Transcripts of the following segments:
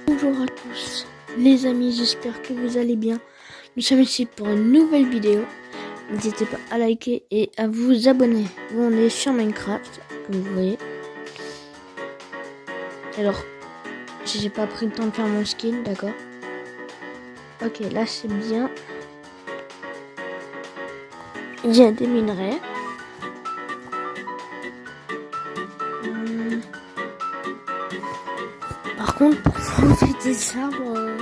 Bonjour à tous les amis, j'espère que vous allez bien. Nous sommes ici pour une nouvelle vidéo. N'hésitez pas à liker et à vous abonner. On est sur Minecraft, comme vous voyez. Alors, j'ai pas pris le temps de faire mon skin, d'accord. Ok, là c'est bien. Il y a des minerais. Par contre, pour trouver des arbres,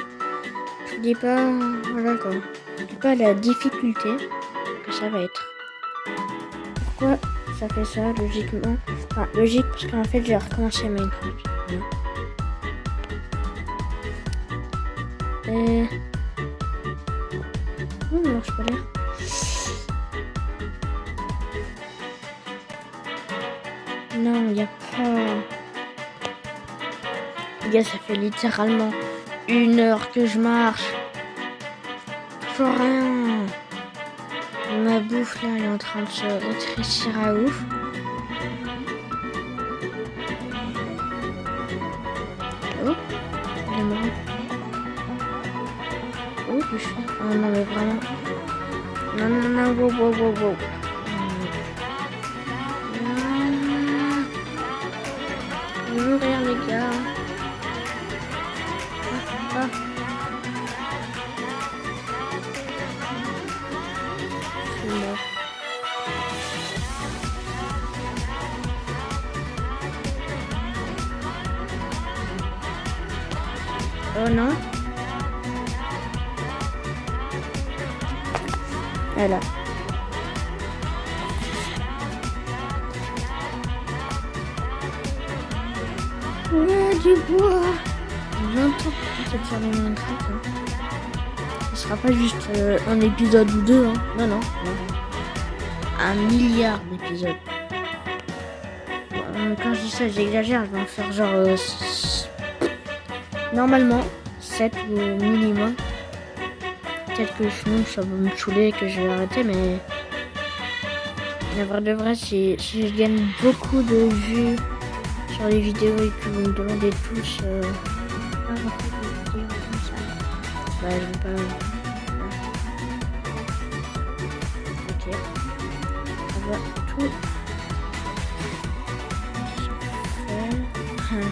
je dis pas, voilà quoi. Je dis pas la difficulté que ça va être. Pourquoi ça fait ça logiquement? Enfin, logique parce qu'en fait j'ai recommencé Minecraft. Et... non, je peux lire. Non, il n'y a pas... Les gars, ça fait littéralement 1 heure que je marche. Toujours rien. Ma bouffe là, elle est en train de se rétrécir à ouf. Oh, il est mort. Oh, du chien. Oh non, mais vraiment. Non, non, non, wow, wow, wow, wow. Je vais mourir, les gars. Ah. Je suis mort. Oh non. Voilà. Ouais, du bois. J'entends peut-être faire les Minecraft. Hein. Ce sera pas juste un épisode ou deux. Hein. Non, non, non. 1 milliard d'épisodes. Bon, quand je dis ça, j'exagère. Je vais en faire genre... normalement, 7 au minimum. Peut-être que sinon ça va me saouler et que je vais arrêter, mais... la vraie de vrai, si je gagne beaucoup de vues sur les vidéos et que vous me demandez tous... ah, des vidéos comme ça. Bah, je vais pas... ok. On va tout... faire.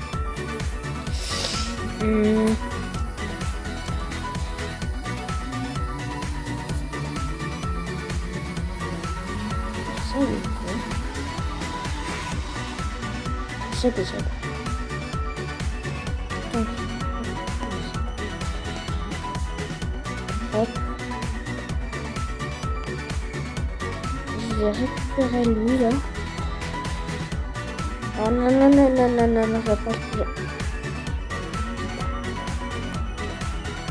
Ça, oui. C'est possible. Donc, hop. Je vais récupérer lui là. Oh non, non, non, non, non, non, non, je vais pas le...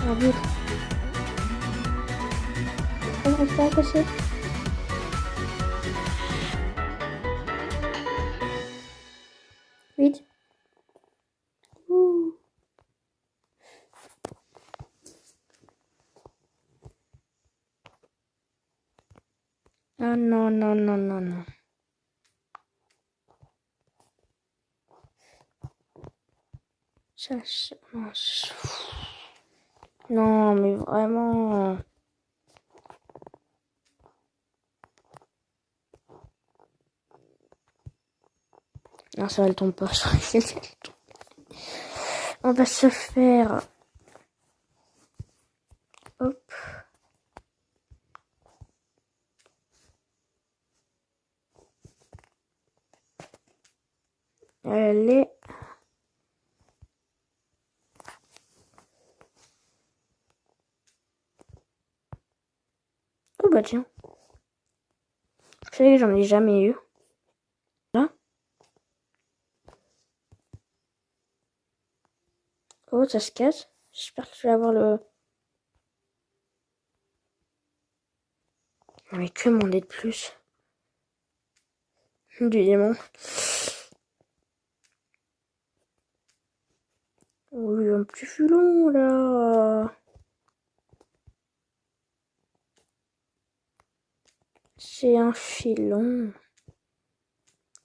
ah, vite. On reste pas à passer. Vite. Ouh. Ah non, non, non, non, non. Ça, non, mais vraiment... non, ça elle tombe pas. On va se faire... hop. Allez. Oh bah tiens. Je sais que j'en ai jamais eu. Là. Oh, ça se casse. J'espère que je vais avoir le... non mais que demander de plus? Du démon. Oh, il y a un petit filon là. C'est un filon.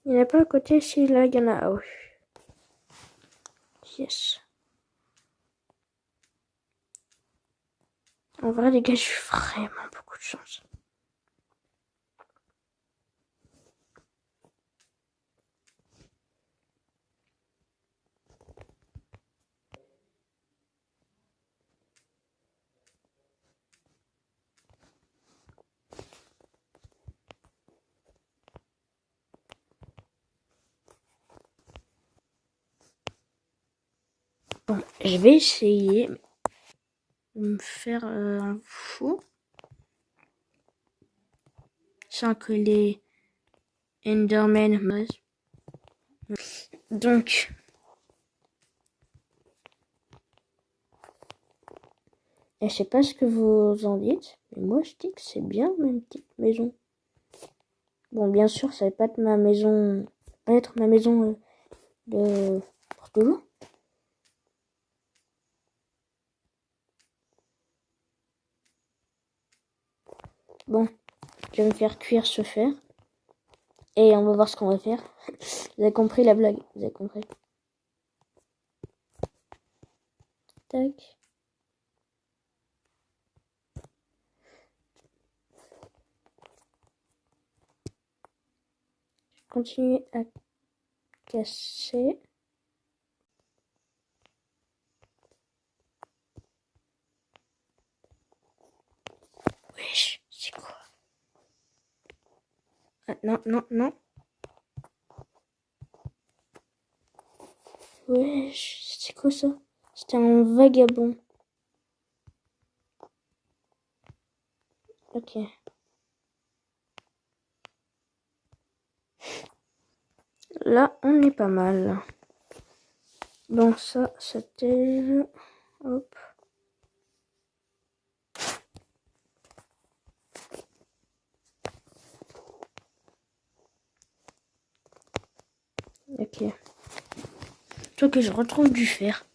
Il n'y en a pas à côté, si là il y en a. Oh. Yes. En vrai, les gars, j'ai eu vraiment beaucoup de chance. Bon, je vais essayer de me faire un four sans que les Endermen me... Donc, je sais pas ce que vous en dites, mais moi je dis que c'est bien ma petite maison. Bon, bien sûr, ça va pas être ma maison, de pour toujours. Bon, je vais me faire cuire ce fer. Et on va voir ce qu'on va faire. Vous avez compris la blague? Vous avez compris? Tac. Continuer à casser. Wesh, c'est quoi? Ah, non, non, non. Wesh, c'est quoi ça? C'était un vagabond. Ok. Là, on est pas mal. Bon, ça, c'était... Hop. Ok. Faut que je retrouve du fer.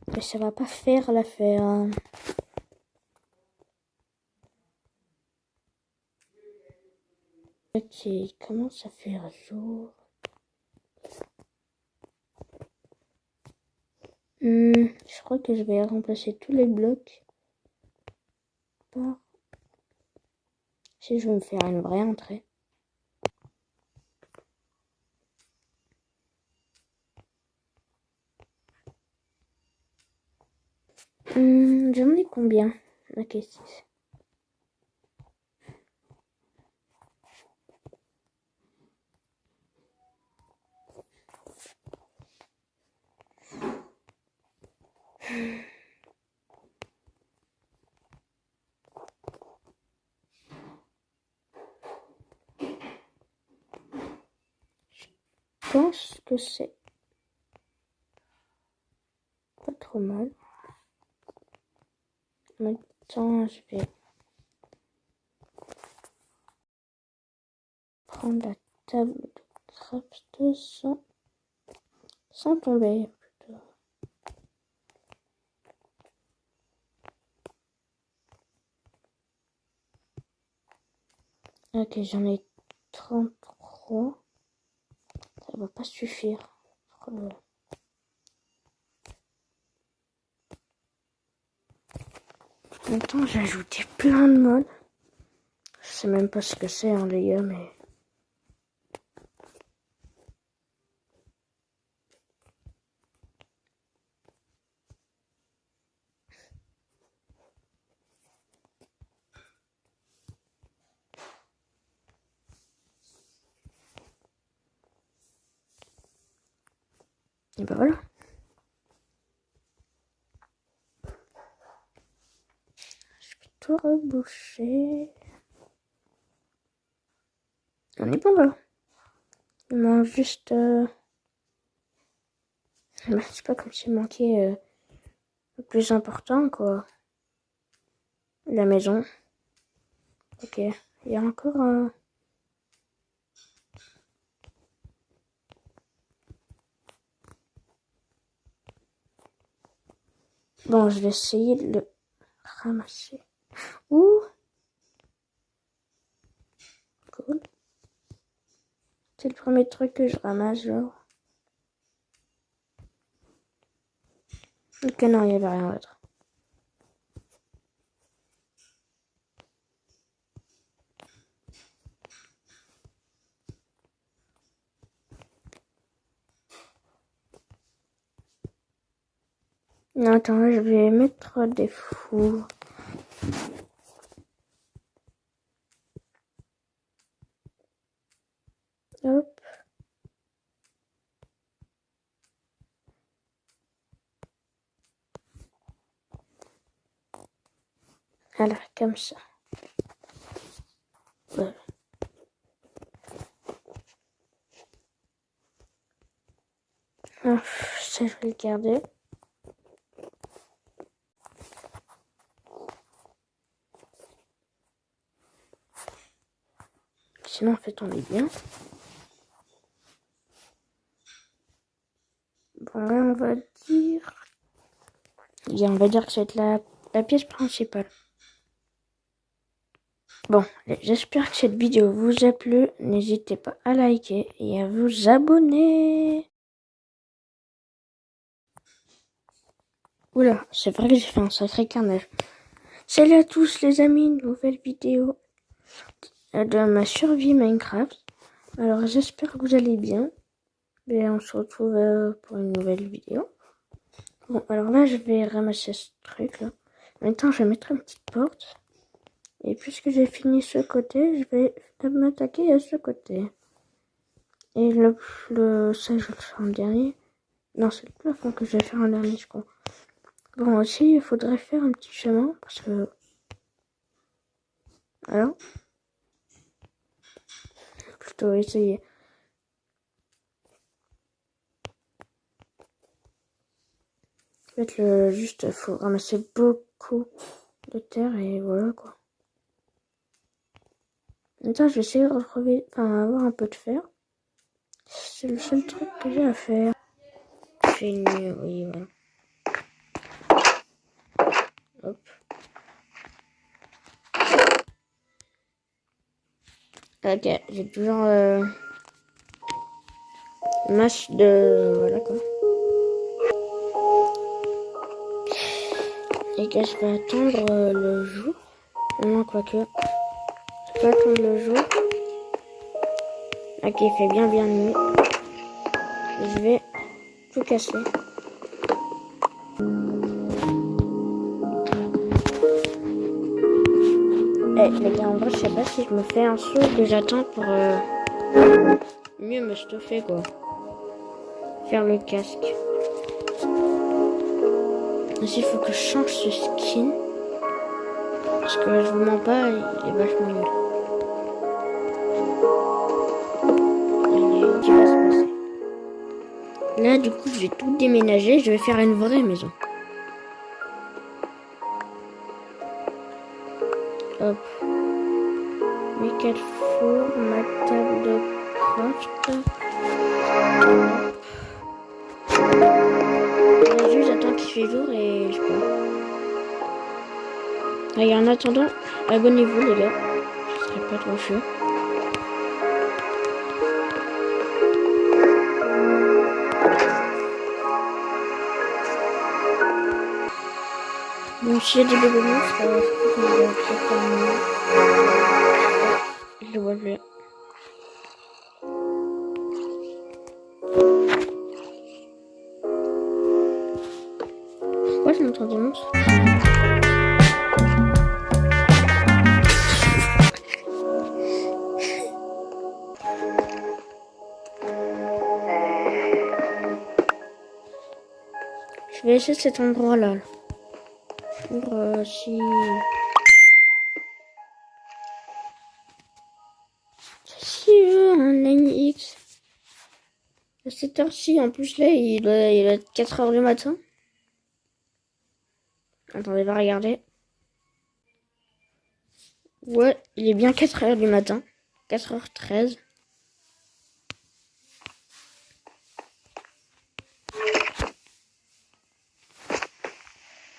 Mais ça va pas faire l'affaire. Ok, comment ça fait un jour? Je crois que je vais remplacer tous les blocs par... Si je veux me faire une vraie entrée. J'en ai combien? Ok, 6. Je pense que c'est pas trop mal. Maintenant, je vais prendre la table de craft sans tomber. Plutôt. Ok, j'en ai 33. Ça va pas suffire. Maintenant, j'ai ajouté plein de modes. Je sais même pas ce que c'est, hein, les gars, mais... Et ben voilà. Je vais tout reboucher. On est pas là. Il manque juste... c'est pas comme s'il manquait le plus important, quoi. La maison. Ok. Il y a encore un... Bon, je vais essayer de le ramasser. Ouh! Cool. C'est le premier truc que je ramasse, genre. Ok, non, il n'y avait rien d'autre. Non, attends, je vais mettre des fours. Hop. Alors, comme ça. Voilà. Ça, je vais le garder. Sinon, en fait, on est bien. Bon, là, on va dire... Bien, on va dire que ça va être la pièce principale. Bon, j'espère que cette vidéo vous a plu. N'hésitez pas à liker et à vous abonner. Oula, c'est vrai que j'ai fait un sacré carnage. Salut à tous les amis, nouvelle vidéo de ma survie Minecraft. Alors j'espère que vous allez bien. Et on se retrouve pour une nouvelle vidéo. Bon, alors là je vais ramasser ce truc là. Maintenant je vais mettre une petite porte. Et puisque j'ai fini ce côté, je vais m'attaquer à ce côté. Et ça je le ferai en dernier. Non, c'est le plafond que je vais faire en dernier, je crois. Bon, aussi, il faudrait faire un petit chemin, parce que... Alors, plutôt essayer. En fait, juste, faut ramasser beaucoup de terre, et voilà, quoi. Maintenant, je vais essayer de retrouver, avoir un peu de fer. C'est le seul truc que j'ai à faire. J'ai une... Oui, voilà. Hop. Ok, j'ai toujours masse de... Voilà quoi. Les gars, je vais attendre le jour. Non, quoique. Je vais attendre le jour. Ok, il fait bien nuit. Je vais tout casser. Les gars, en vrai, je sais pas si je me fais un saut que j'attends pour mieux me stuffer, quoi. Faire le casque. Aussi, il faut que je change ce skin. Parce que je vous mens pas, il est vachement nul. Allez, tu vas se passer. Là, du coup, je vais tout déménager. Je vais faire une vraie maison. Hop. Mes 4 fours, ma table de craft. Là, juste j'attends qu'il fait jour et je pars. Et en attendant, abonnez-vous les gars. Ce serait pas trop chaud. Bon, si j'ai des bébés monstres, je le vois plus. Pourquoi je m'entends des monstres? Je vais essayer cet endroit-là. Pour si... Si un NX. À cette heure-ci, en plus là, il doit être 4 h du matin. Attendez, va regarder. Ouais, il est bien 4 h du matin. 4h13.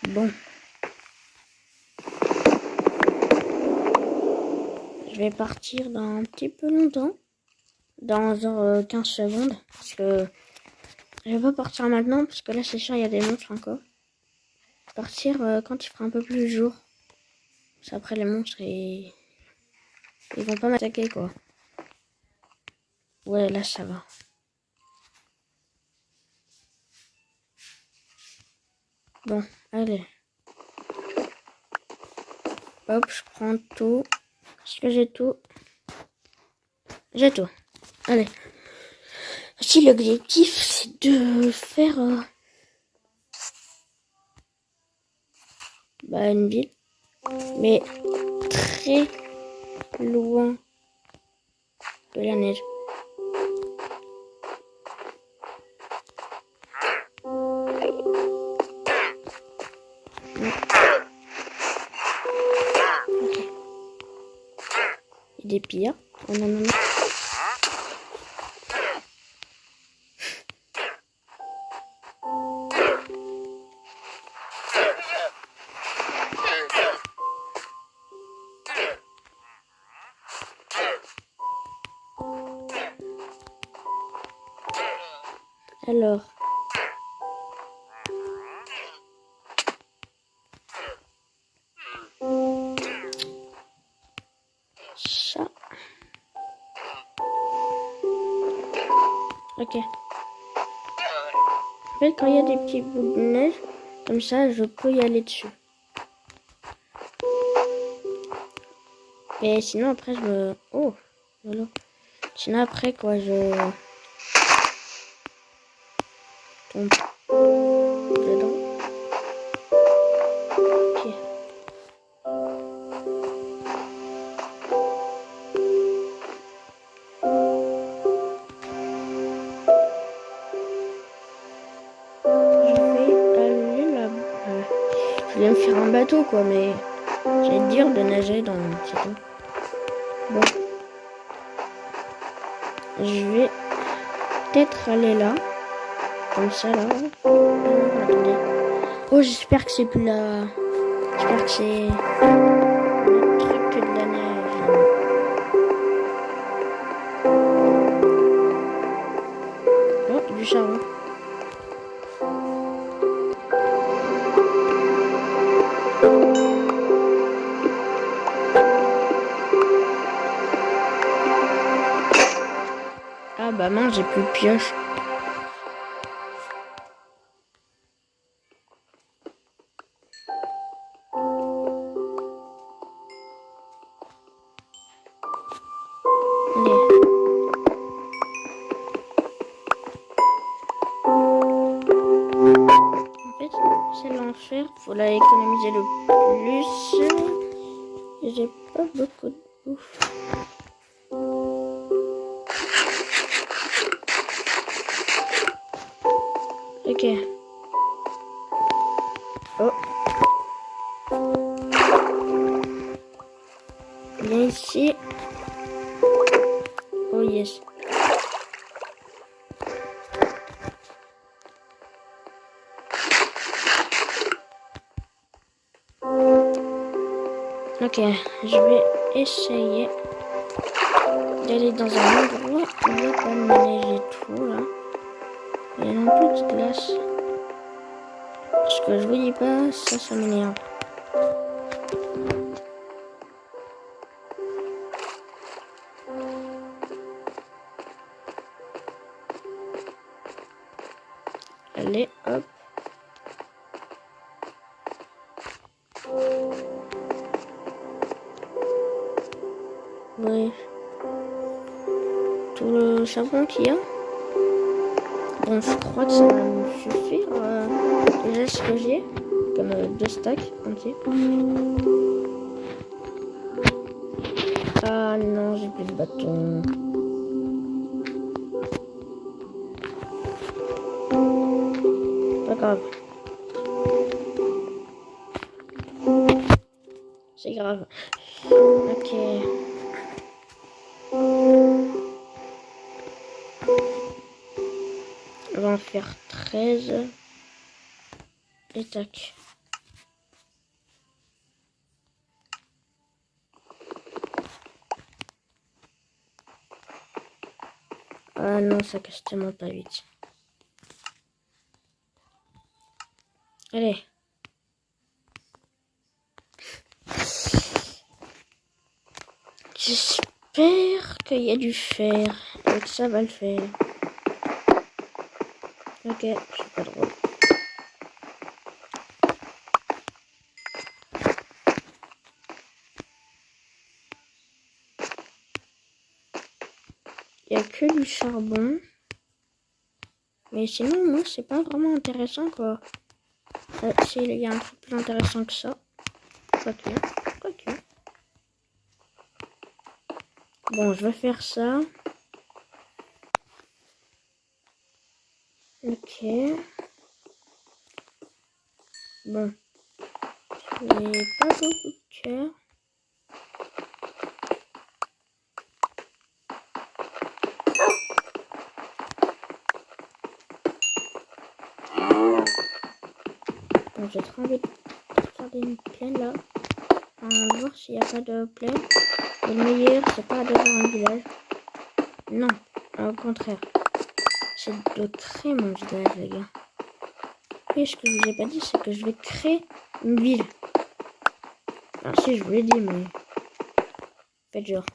Bon. Je vais partir dans un petit peu longtemps. Dans genre 15 secondes. Parce que je vais pas partir maintenant. Parce que là, c'est sûr, il y a des monstres encore. partir quand il fera un peu plus jour. Parce après les monstres, ils vont pas m'attaquer, quoi. Ouais, là, ça va. Bon, allez. Hop, je prends tout. Est-ce que j'ai tout? J'ai tout. Allez. Si l'objectif, c'est de faire une ville. Mais très loin de la neige. Okay. Et des pires. Oh non, non, non. Alors. Ça. Ok. En fait, quand il y a des petits bouts de neige, comme ça, je peux y aller dessus. Et sinon, après, je me... Oh, voilà. Sinon, après, quoi, je tombe dedans. Ok. Je vais me faire un bateau, quoi, mais c'est dur de nager dans cette eau. Bon. Je vais peut-être aller là. Comme ça, là. Attendez. Oh, j'espère que c'est plus là. J'espère que c'est le truc que de la neige. Oh, du charbon. Ah bah mince, j'ai plus de pioche. Allez. En fait, c'est l'enfer. Faut la économiser le plus. Et j'ai pas beaucoup de bouffe. Ok. Oh. Viens ici. Oh yes. Ok, je vais essayer d'aller dans un endroit où il n'y a pas de neige et tout là. Il y a un peu de glace. Parce que je vous dis pas, ça m'énerve. Allez, hop. Ouais. Tout le charbon qu'il y a. Bon, je crois que ça va me suffire. Déjà ce que j'ai. Comme 2 stacks entiers. Ah non, j'ai plus de bâton. Pas grave. C'est grave. Ok. On va en faire 13. Et tac. Ah non, ça casse tellement pas vite. Allez. J'espère qu'il y a du fer et que ça va le faire. Ok, c'est pas drôle. Il n'y a que du charbon. Mais sinon, moi, c'est pas vraiment intéressant, quoi. S'il y a un truc plus intéressant que ça. Quoique. Bon, je vais faire ça. Ok. Bon. J'ai pas beaucoup de cœur. Bon, j'ai trop envie de faire une plaine là. On va voir s'il n'y a pas de plaine. Et le meilleur, c'est pas d'avoir un village. Non, au contraire. C'est de créer mon village, les gars. Et ce que je vous ai pas dit, c'est que je vais créer une ville. Alors si, je vous l'ai dit, mais... faites genre.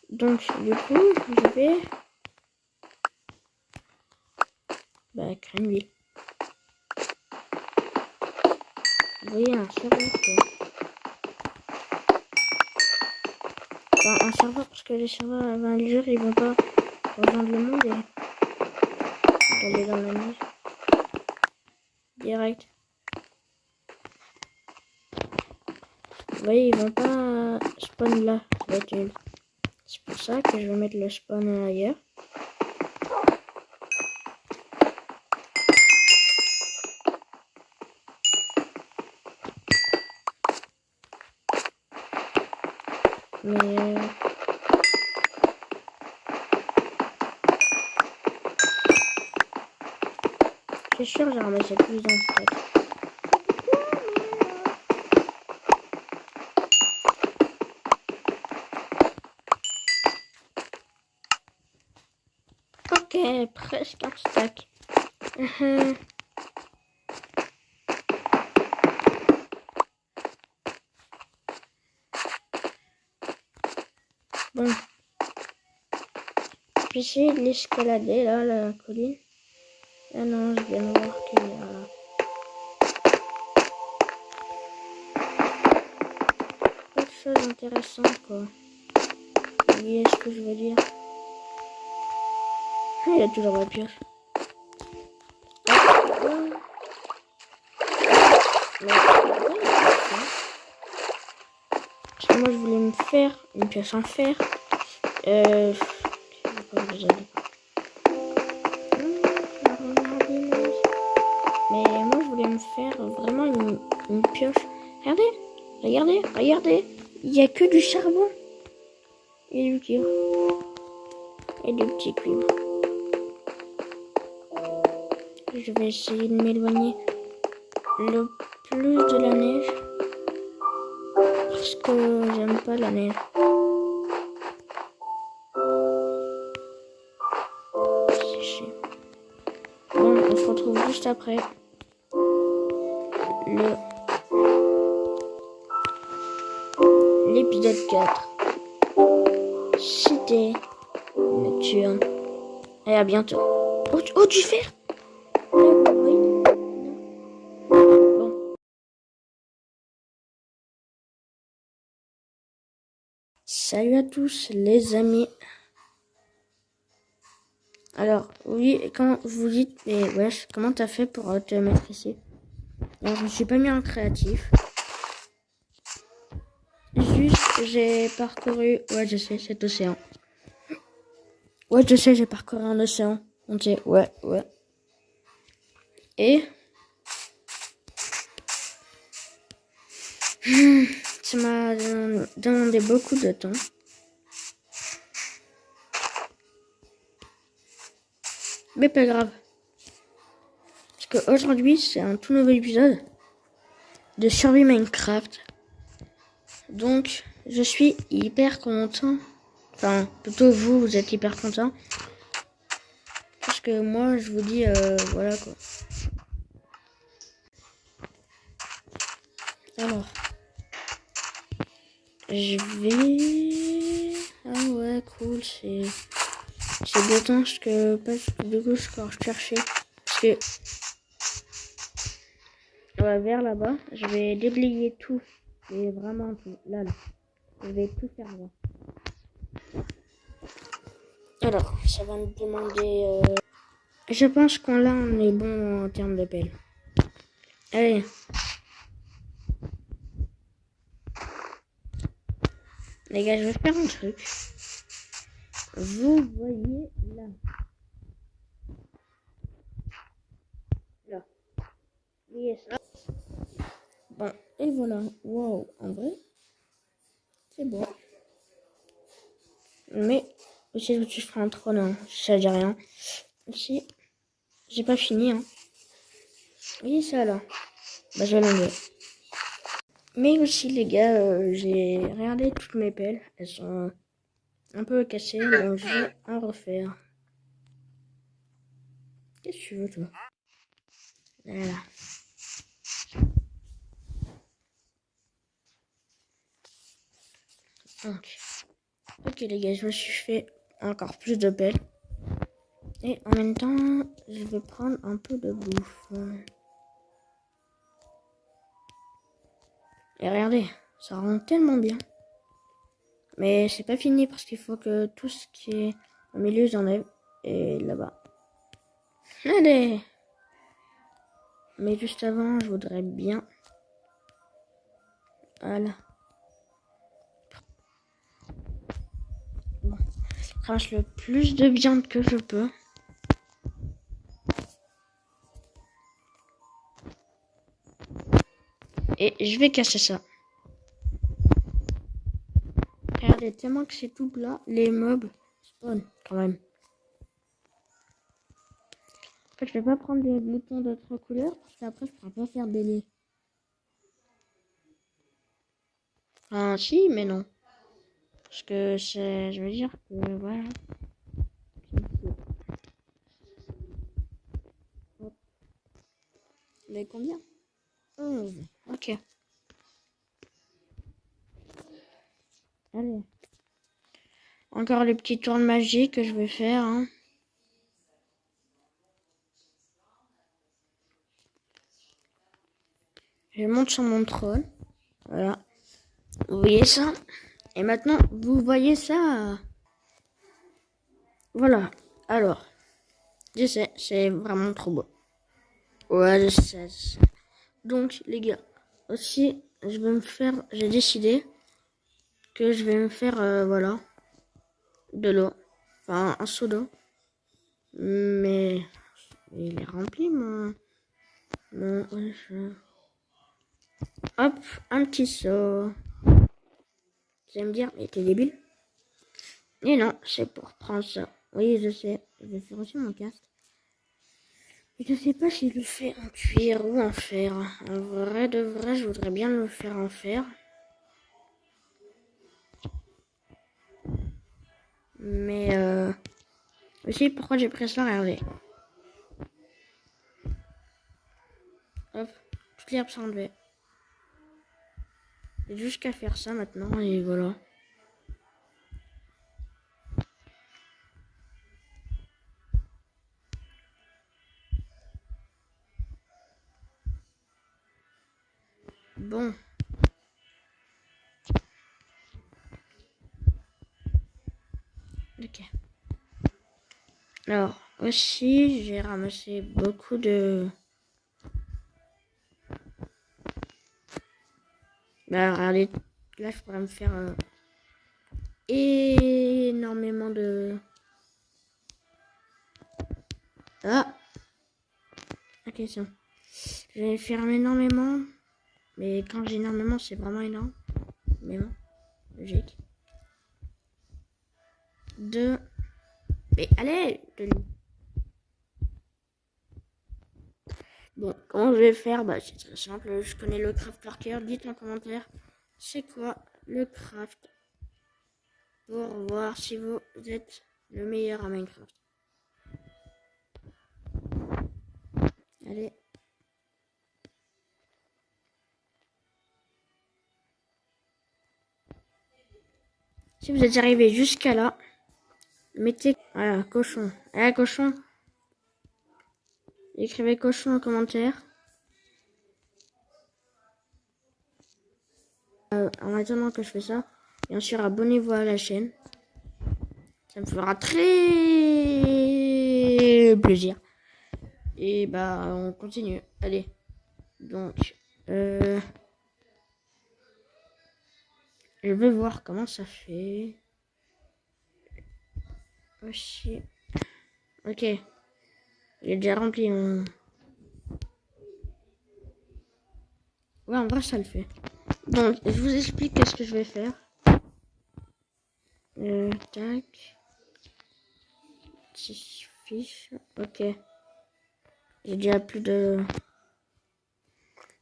Donc, du coup, je vais... créer une ville. Vous voyez, un serveur, quoi. Enfin, un serveur, parce que les serveurs, les joueurs, ils vont pas rejoindre le monde et aller dans la neige. Direct. Vous voyez, ils vont pas spawn là. Ça va être nul. C'est pour ça que je vais mettre le spawn ailleurs. Mais... c'est sûr, j'ai ramassé plus dans le stack. Ok, presque un stack. Bon. Je vais essayer de l'escalader là, la colline. Ah non, je viens de voir qu'il y a... pas de choses intéressantes, quoi. Vous voyez ce que je veux dire? Ah, il a toujours la pioche. Parce que moi je voulais me faire une pioche en fer. Mais moi je voulais me faire vraiment une pioche. Regardez. Il n'y a que du charbon. Et du cuivre. Et du petit cuivre. Je vais essayer de m'éloigner le plus de la neige. Parce que j'aime pas la neige. C'est chiant. Bon, on se retrouve juste après. L'épisode 4. Cité nocturne. Et à bientôt. Oh, du fer! Bon. Salut à tous les amis. Alors, oui, quand vous dites, mais wesh, comment t'as fait pour te mettre ici? Alors, je me suis pas mis en créatif. Juste, j'ai parcouru, ouais, je sais, cet océan. Ouais, je sais, j'ai parcouru un océan. On dit, ouais. Et ça m'a demandé beaucoup de temps. Mais pas grave. Parce qu'aujourd'hui, c'est un tout nouvel épisode de Survie Minecraft. Donc, je suis hyper content. Enfin, plutôt vous êtes hyper content. Parce que moi, je vous dis, voilà quoi. Alors, je vais... cool, c'est des tâches que parce que du coup je cherchais. Parce que vers là-bas, je vais déblayer tout. Et vraiment tout. Là. Je vais tout faire là. Alors, ça va me demander... Je pense qu'on là, on est bon en termes de pelle. Allez. Les gars, je vais faire un truc. Vous voyez là. Là. Vous voyez ça? Bon, et voilà. Wow, en vrai, c'est bon. Mais aussi, je ferai un trône, hein. Ça dit rien. Aussi, j'ai pas fini, hein. Vous voyez ça là? Bah, je vais l'enlever. Mais aussi, les gars, j'ai regardé toutes mes pelles. Elles sont un peu cassées, donc je vais en refaire. Qu'est-ce que tu veux, toi? Voilà. Donc, ok les gars, je me suis fait encore plus de pelles. Et en même temps, je vais prendre un peu de bouffe. Et regardez, ça rend tellement bien. Mais c'est pas fini parce qu'il faut que tout ce qui est au milieu j'enlève. Et là-bas. Allez! Mais juste avant, je voudrais bien... Voilà. Bon. Je ramasse le plus de viande que je peux. Et je vais casser ça. Regardez, tellement que c'est tout plat, les mobs spawn quand même. En fait, je vais pas prendre des boutons d'autres couleurs parce qu'après, je pourrai pas faire des lits. Enfin, si, mais non. Parce que c'est... Je veux dire que, voilà. Mais combien? 11. Ok. Allez. Encore les petits tours magiques que je vais faire. Hein. Je monte sur mon trône. Voilà. Vous voyez ça? Et maintenant, vous voyez ça? Voilà. Alors. Je sais, c'est vraiment trop beau. Ouais, je sais. Donc, les gars, aussi, j'ai décidé que je vais me faire, voilà, de l'eau. Enfin, un seau d'eau. Mais, il est rempli, Hop, un petit seau. Vous allez me dire, mais t'es débile? Et non, c'est pour prendre ça. Oui, je sais, je vais faire aussi mon casque. Je sais pas si je le fais en cuir ou en fer. En vrai de vrai, je voudrais bien le faire en fer. Mais aussi, pourquoi j'ai pris ça, regardez. Hop, toutes les herbes sont enlevées. J'ai juste qu'à faire ça maintenant et voilà. Bon. Ok. Alors, aussi, j'ai ramassé beaucoup de... Bah, regardez, là, je pourrais me faire énormément de... Ah! Ok, c'est bon. Je vais faire énormément, mais quand j'ai énormément, c'est vraiment énorme. Mais bon, logique. Mais allez, Bon, comment je vais faire? Bah, c'est très simple. Je connais le craft par cœur. Dites en commentaire, c'est quoi le craft pour voir si vous êtes le meilleur à Minecraft. Allez. Si vous êtes arrivé jusqu'à là, Mettez... Voilà, cochon. Eh, cochon. Écrivez cochon en commentaire. En attendant que je fais ça, bien sûr, abonnez-vous à la chaîne. Ça me fera très plaisir. Et bah, on continue. Allez. Donc, je vais voir comment ça fait. Aussi. Ok. Il est déjà rempli. Ouais, en vrai, ça le fait. Donc, je vous explique ce que je vais faire. Tac. 6 fiches. Ok. J'ai déjà plus de...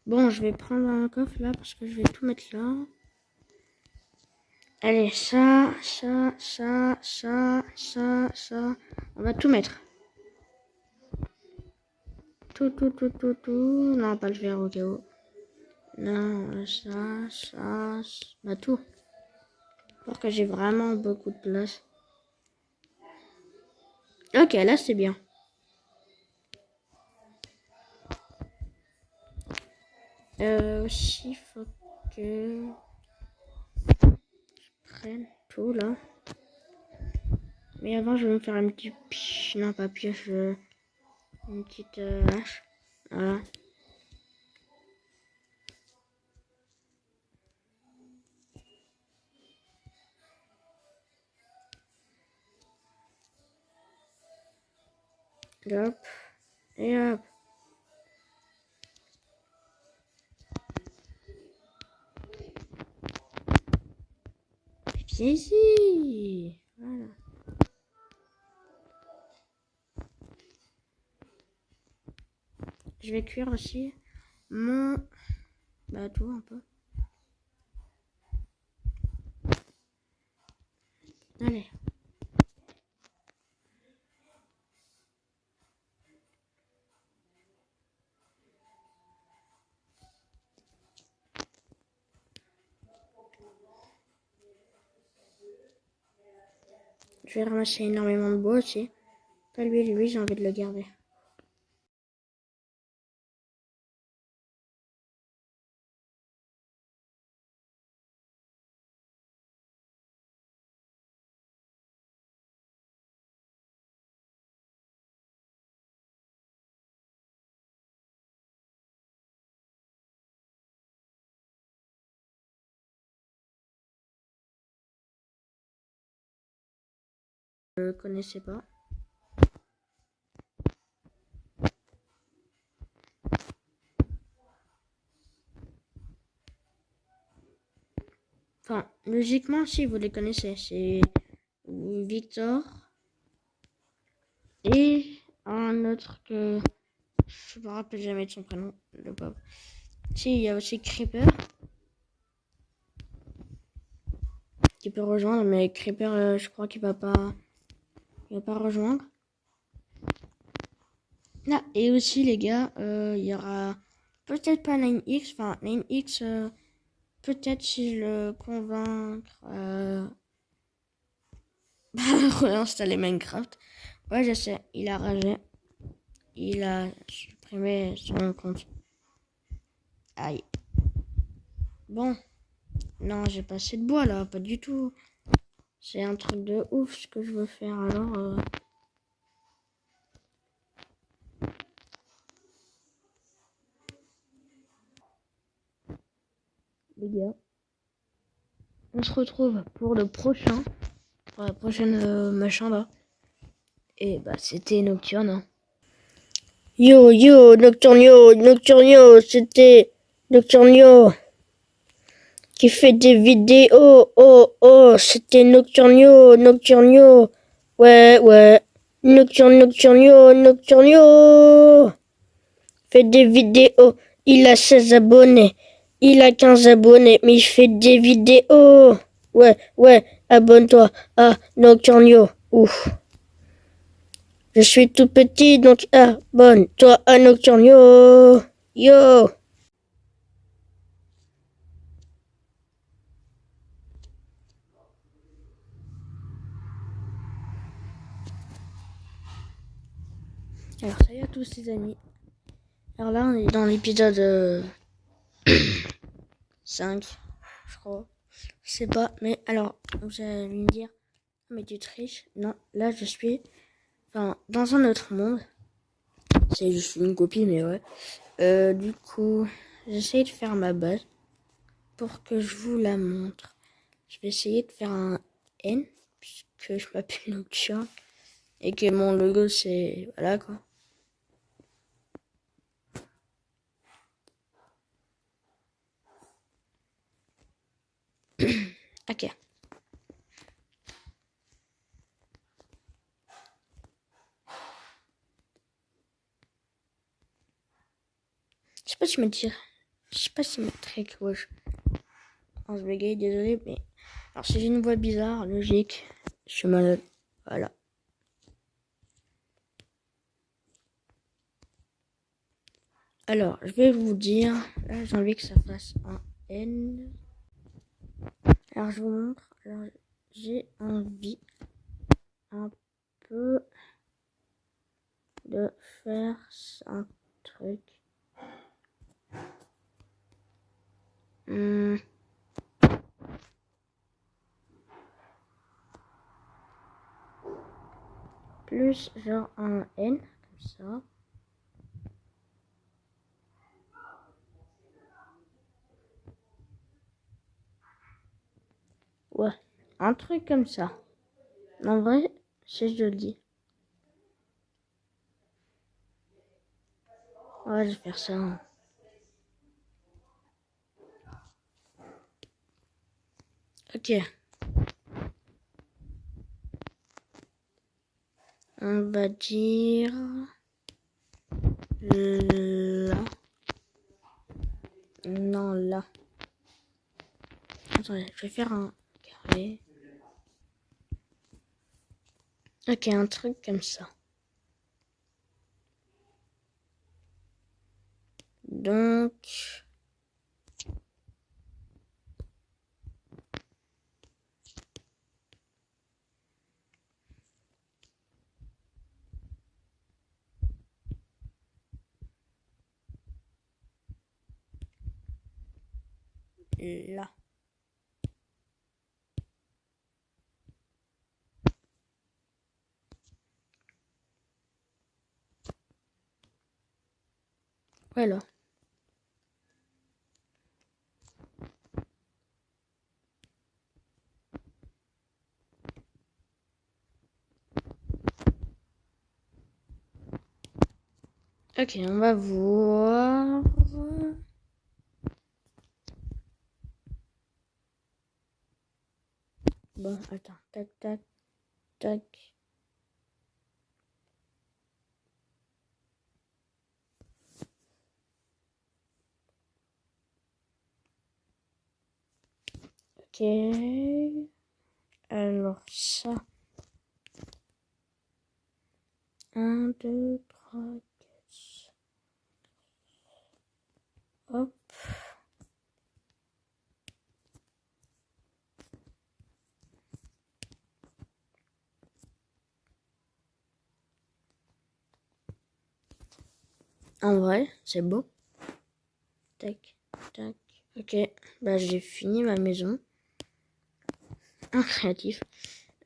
Bon, je vais prendre un coffre là parce que je vais tout mettre là. Allez, ça. On va tout mettre. Tout. Non, pas le faire au cas où. Non, ça. Bah tout. Pour que j'ai vraiment beaucoup de place. Ok, là c'est bien. Aussi, faut que je prenne tout là. Mais avant, je vais me faire un petit pioche. Non, pas pioche. Une petite hache. Voilà. Hop. Et hop. Viens ici. Voilà. Je vais cuire aussi mon bateau un peu. Allez. Je vais ramasser énormément de bois aussi. Pas lui, j'ai envie de le garder. Je ne connaissais pas. Enfin, logiquement, si vous les connaissez, c'est Victor et un autre que je me rappelle jamais de son prénom, le pauvre. Si, il y a aussi Creeper qui peut rejoindre, mais Creeper, je crois qu'il va pas rejoindre. Ah, et aussi les gars, il y aura peut-être pas 9X, enfin 9X, peut-être si je le convaincre réinstaller Minecraft. Ouais, je sais, il a ragé. Il a supprimé son compte. Aïe. Bon. Non, j'ai pas assez de bois là, pas du tout. C'est un truc de ouf ce que je veux faire alors. Les gars, on se retrouve pour le prochain. Pour la prochaine machin là. Et bah c'était Nocturne. Hein. Yo, Nocturnio, c'était Nocturnio qui fait des vidéos. Oh, c'était Nocturnio. Ouais. Nocturnio. Fait des vidéos. Il a 16 abonnés. Il a 15 abonnés, mais il fait des vidéos. Ouais, abonne-toi à Nocturnio. Ouf. Je suis tout petit, donc abonne-toi à Nocturnio. Yo. Alors salut à tous les amis. Alors là on est dans l'épisode 5, je crois. Je sais pas, mais alors vous allez me dire, mais tu triches. Non, là je suis dans un autre monde. C'est juste une copie, mais ouais. Du coup, j'essaie de faire ma base pour que je vous la montre. Je vais essayer de faire un N, puisque je m'appelle Nocturne, et que mon logo c'est... Voilà quoi. Ok. Je sais pas si me dire. Je sais pas si me trick, wesh. Je bégaye, désolé, mais. Alors, si j'ai une voix bizarre, logique, je suis malade. Voilà. Alors, je vais vous dire. Là, j'ai envie que ça fasse un N. Alors, je vous montre. Alors, j'ai envie un peu de faire un truc. Plus genre un N, comme ça. Ouais, un truc comme ça. En vrai, c'est joli. Ouais, je vais faire ça. Ok. On va dire là. Non, là. Attendez, je vais faire un carré. Ok, un truc comme ça. Donc... là. Voilà. Ok, on va voir. Bon, attends. Tac, tac, tac. Ok. Alors ça. 1, 2, 3, 4. Hop. En vrai, c'est beau. Tac, tac. Ok, bah j'ai fini ma maison. Un créatif.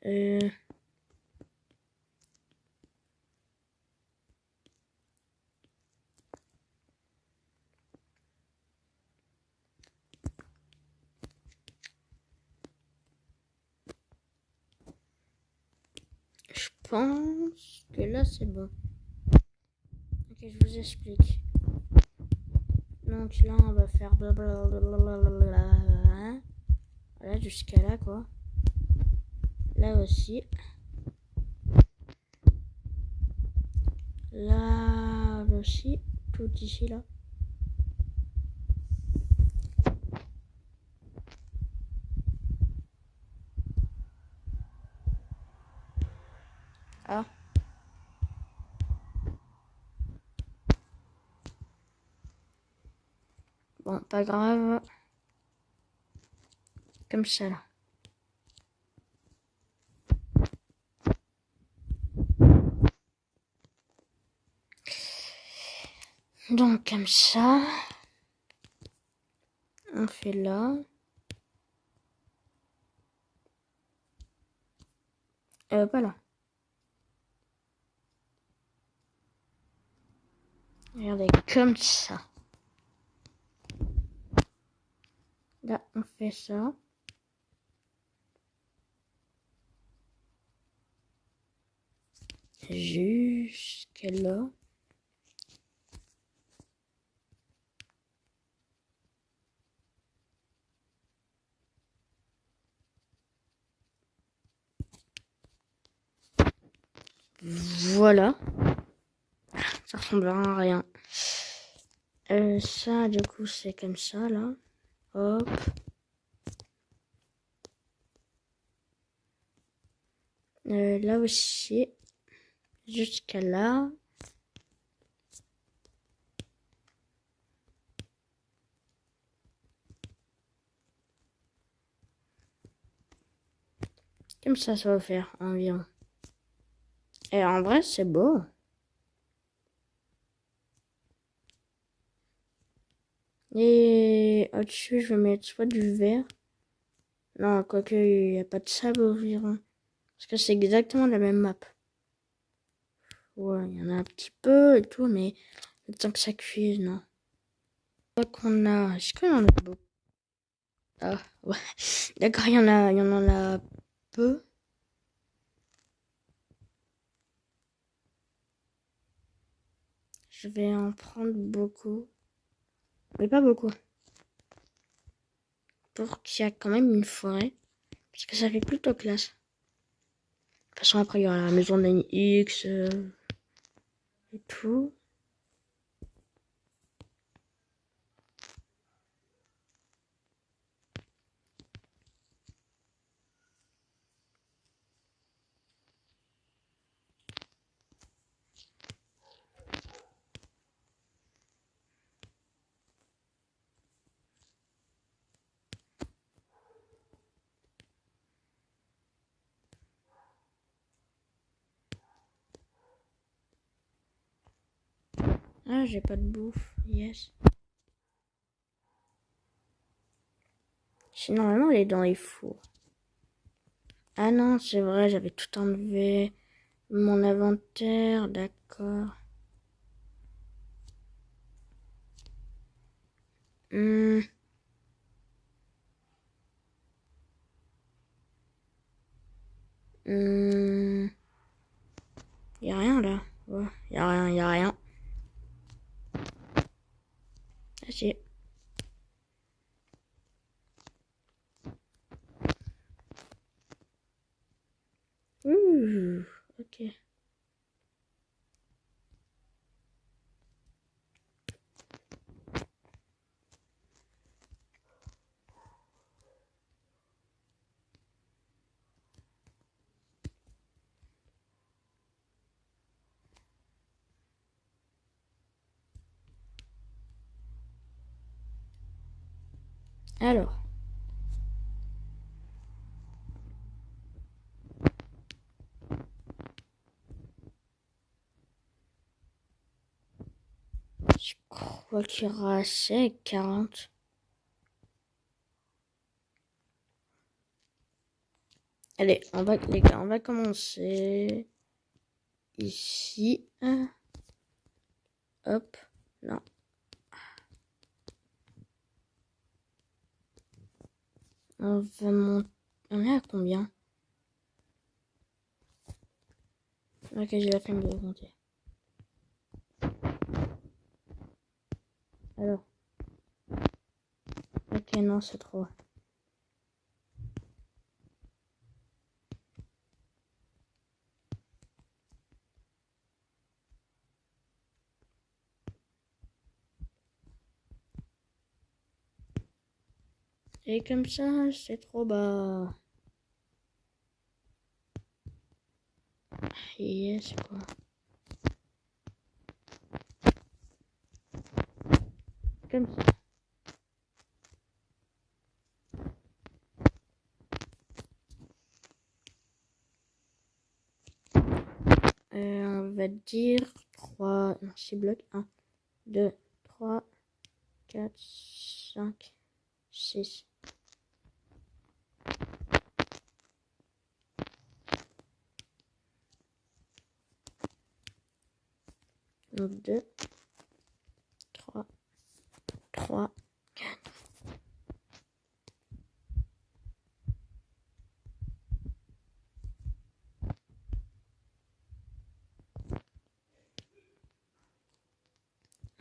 Je pense que là c'est bon. Ok, je vous explique. Donc là on va faire blablabla. Voilà, jusqu'à là quoi. Là aussi. Là aussi. Tout ici là. Ah. Bon, pas grave. Comme ça là. Donc comme ça, on fait là. Pas là. Regardez, comme ça. Là, on fait ça. Jusqu'à là. Voilà. Ça ressemble à rien. Ça, du coup, c'est comme ça, là. Hop. Là aussi. Jusqu'à là. Comme ça va faire environ. Et en vrai, c'est beau. Et au-dessus, je vais mettre soit du vert. Non, quoique, il n'y a pas de sable environ. Parce que c'est exactement la même map. Ouais, il y en a un petit peu et tout, mais le temps que ça cuise, non. Qu'on a... Est-ce qu'il y en a beaucoup? Ah, ouais. D'accord, il y en a peu. Je vais en prendre beaucoup. Mais pas beaucoup. Pour qu'il y a quand même une forêt. Parce que ça fait plutôt classe. De toute façon, après, il y aura la maison d'NX et tout. Ah, j'ai pas de bouffe. Yes. Sinon, normalement, elle est dans les fours. Ah non, c'est vrai, j'avais tout enlevé. Mon inventaire, d'accord. Hmm. Hmm. Y a rien là. Ouais, y a rien, y a rien. Ah si. Ouh, ok. Alors. Je crois qu'il y aura assez 40. Allez, les gars, on va commencer ici. Hop, non. On va monter. On est à combien? Ok, j'ai la flemme de compter. Alors. Ok, non, c'est trop. Et comme ça, c'est trop bas. Yes, quoi. Comme ça. On va dire 3, non, 6 blocs. 1, 2, 3, 4, 5, 6. Donc 2, 3, 3, 4.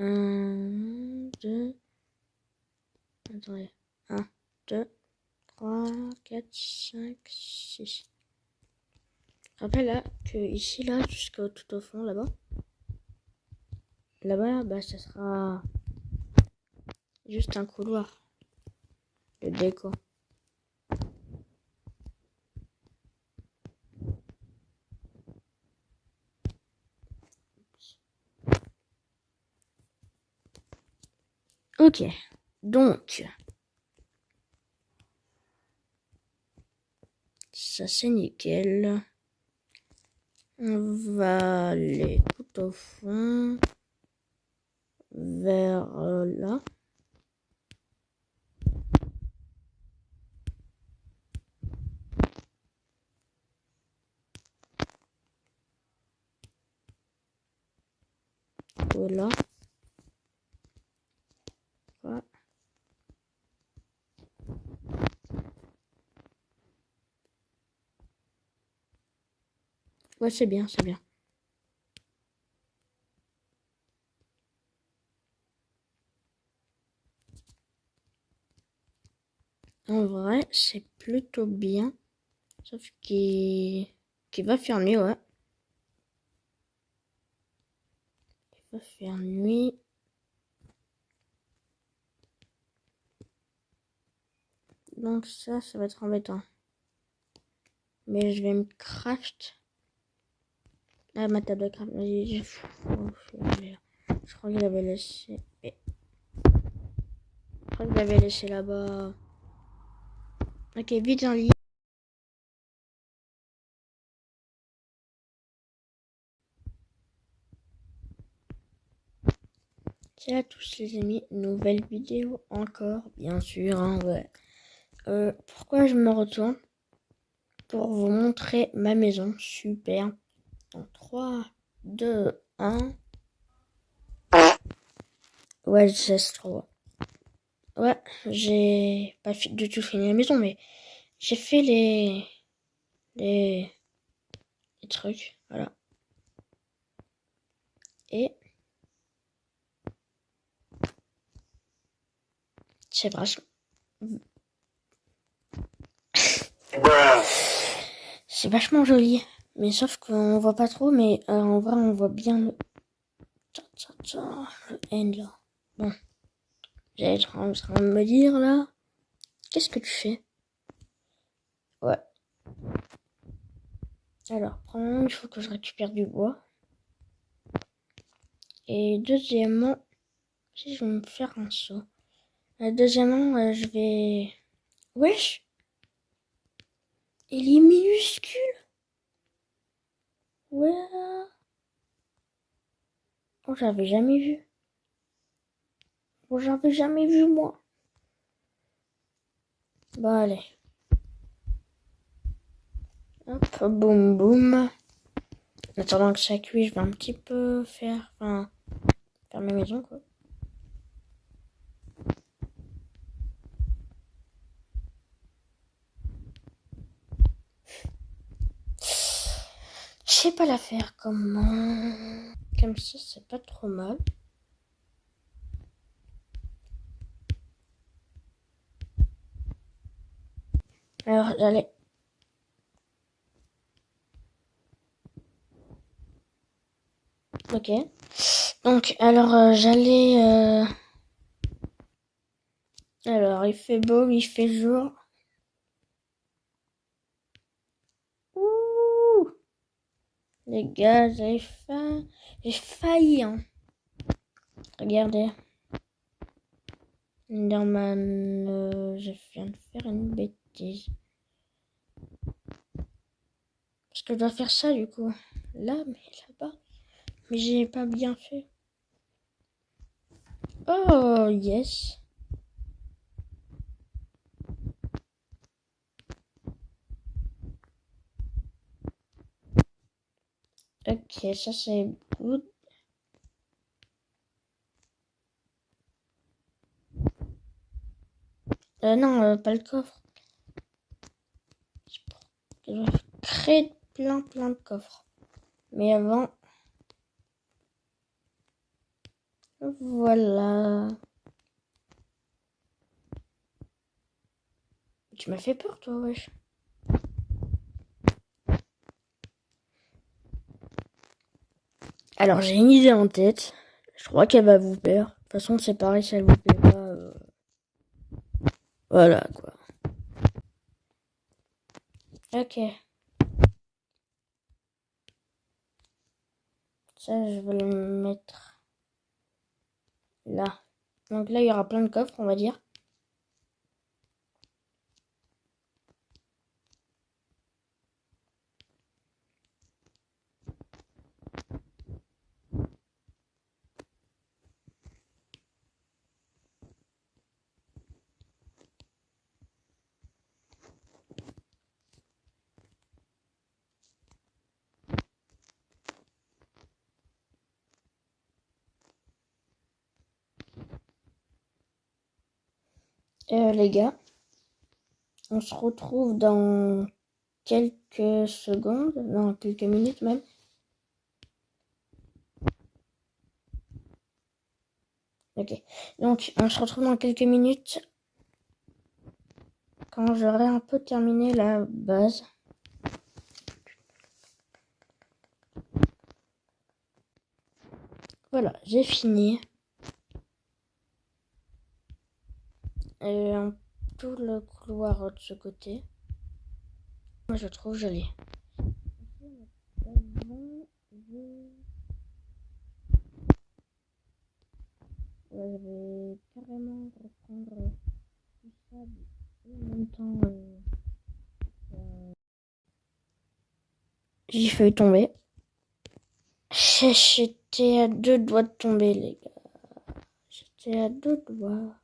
Un, deux, attendez, 1, 2, 3, 4, 5, 6. Rappelle là que ici, là, jusqu'au tout au fond, là-bas, bah, ça sera juste un couloir de déco. Ok, donc, ça c'est nickel. On va aller tout au fond, vers là. Voilà. Voilà. Ouais, c'est bien, c'est bien. En vrai, c'est plutôt bien. Sauf qu'il va faire nuit, ouais. Il va faire nuit. Donc ça va être embêtant. Mais je vais me craft. Ah, ma table de craft. Je crois qu'il avait laissé. Je crois qu'il l'avait laissé là-bas. Ok, vite un lit. Salut à tous les amis, nouvelle vidéo encore, bien sûr, hein, ouais. Pourquoi je me retourne? Pour vous montrer ma maison, super. En 3, 2, 1. Ouais, c'est trop. Ouais, j'ai pas du tout fini la maison, mais j'ai fait les trucs, voilà. Et c'est vachement... C'est vachement joli, mais sauf qu'on voit pas trop, mais en vrai on voit bien le end là. Bon, j'allais être en train de me dire là, qu'est-ce que tu fais? Ouais. Alors, premièrement, il faut que je récupère du bois. Et deuxièmement, si je vais me faire un saut. Deuxièmement, je vais... Wesh! Il est minuscule! Ouais! Oh, j'avais jamais vu. Oh, j'avais jamais vu, moi. Bon, allez. Hop, boum, boum. En attendant que ça cuise, je vais un petit peu faire ma maison, quoi. Je sais pas la faire comment. Comme ça, c'est pas trop mal. Alors, j'allais... Ok. Donc, alors, j'allais... Alors, il fait beau, il fait jour. Ouh! Les gars, j'ai failli, hein. Regardez. Enderman, je viens de faire une bêtise. Parce que je dois faire ça, du coup. Là, mais là-bas. Mais j'ai pas bien fait. Oh, yes. Ok, ça c'est good. Non, pas le coffre. Je dois créer plein de coffres. Mais avant... Voilà. Tu m'as fait peur, toi, wesh. Alors, j'ai une idée en tête. Je crois qu'elle va vous plaire. De toute façon, c'est pareil, si elle vous plaît pas... Voilà, quoi. Ok. Ça, je vais le mettre là. Donc là, il y aura plein de coffres, on va dire. Les gars, on se retrouve dans quelques secondes, dans quelques minutes même. Ok, donc on se retrouve dans quelques minutes quand j'aurai un peu terminé la base. Voilà, j'ai fini. Tout le couloir de ce côté. Moi, je trouve joli. Je vais carrément reprendre tout ça et en même temps j'ai failli tomber. J'étais à 2 doigts de tomber, les gars. J'étais à 2 doigts.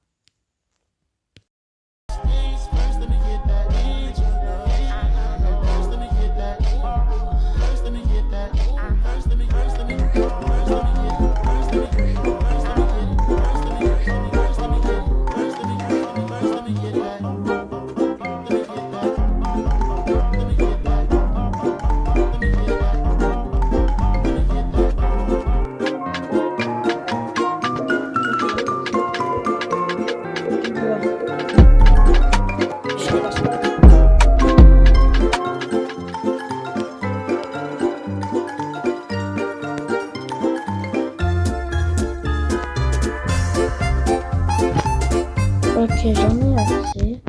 Ok, j'en ai assez.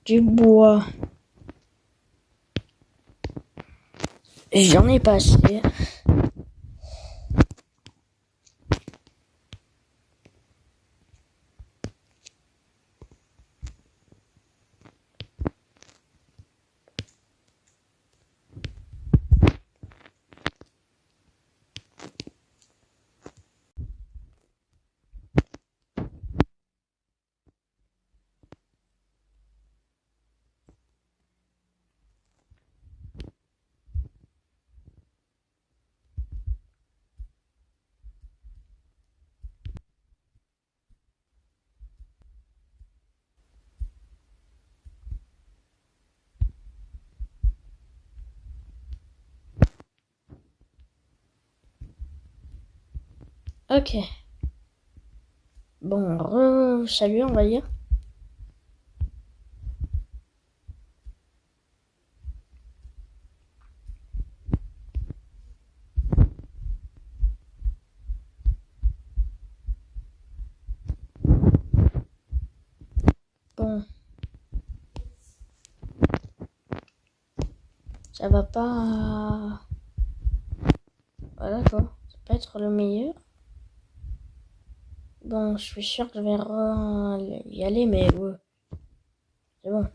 Du bois. J'en ai pas assez. Ok. Bon, salut, on va dire. Bon. Ça va pas... Voilà quoi. Ça peut être le meilleur. Bon, je suis sûr que je vais y aller, mais ouais. C'est bon.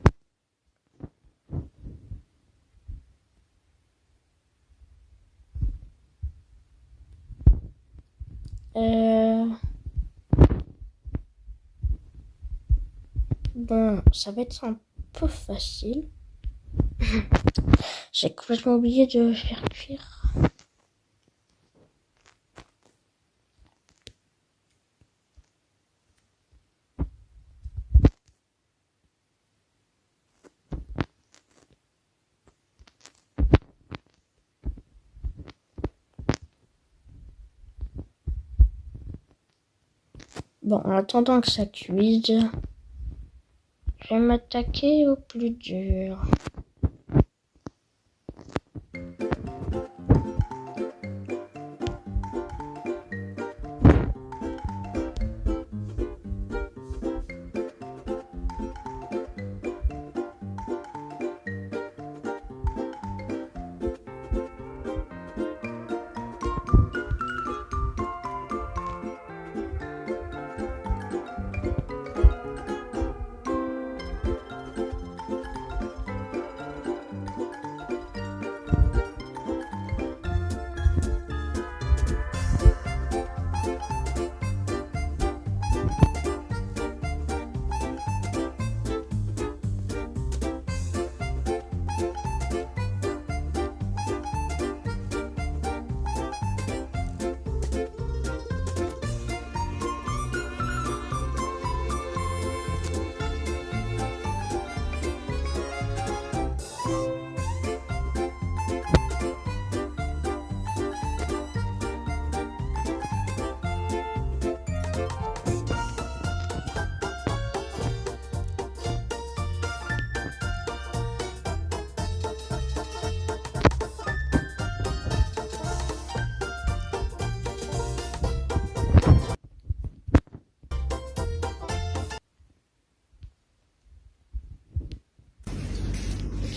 bon, ça va être un peu facile. J'ai complètement oublié de faire cuire. Bon, en attendant que ça cuise, je vais m'attaquer au plus dur.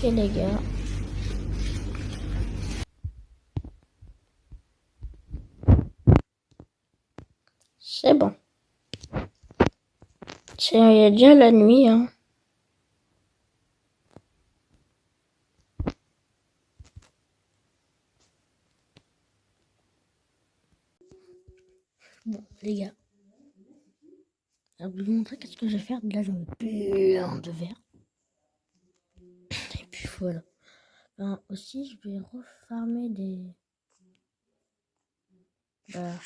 Ok les gars. C'est bon. C'est déjà la nuit, hein. Bon, les gars. Alors, je vais vous montrer qu'est-ce que je vais faire. Là, je mets plein de verre. Et puis voilà. Aussi, je vais refarmer des... Voilà.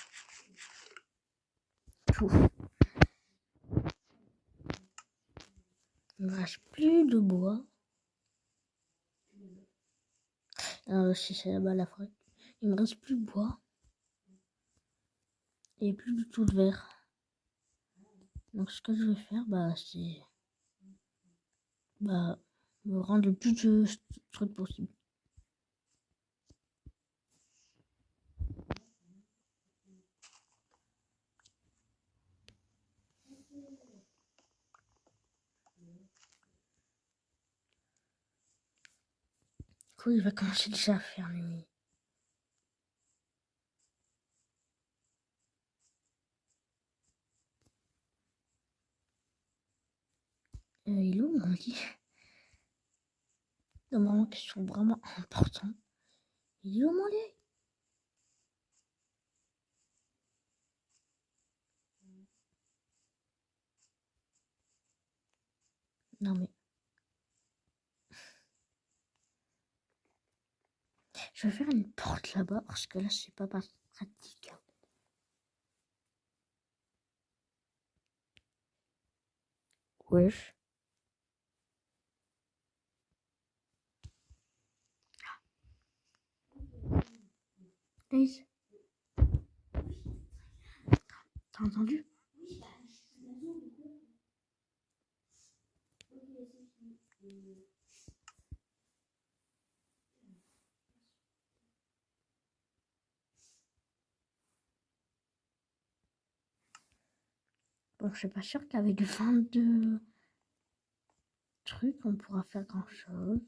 Tout. Il ne me reste plus de bois. Alors, si c'est là-bas la forêt. Il me reste plus de bois. Et plus du tout de verre. Donc, ce que je vais faire, c'est... me rendre le plus de trucs possible. Du coup, il va commencer déjà à faire nuit. Il est où mon lit? Normalement, question vraiment importante. Il est où mon lit? Non mais... Je vais faire une porte là-bas parce que là, c'est pas pratique. Wesh. Lise, t'as entendu? Bon, je suis pas sûre qu'avec 22 trucs, on pourra faire grand-chose.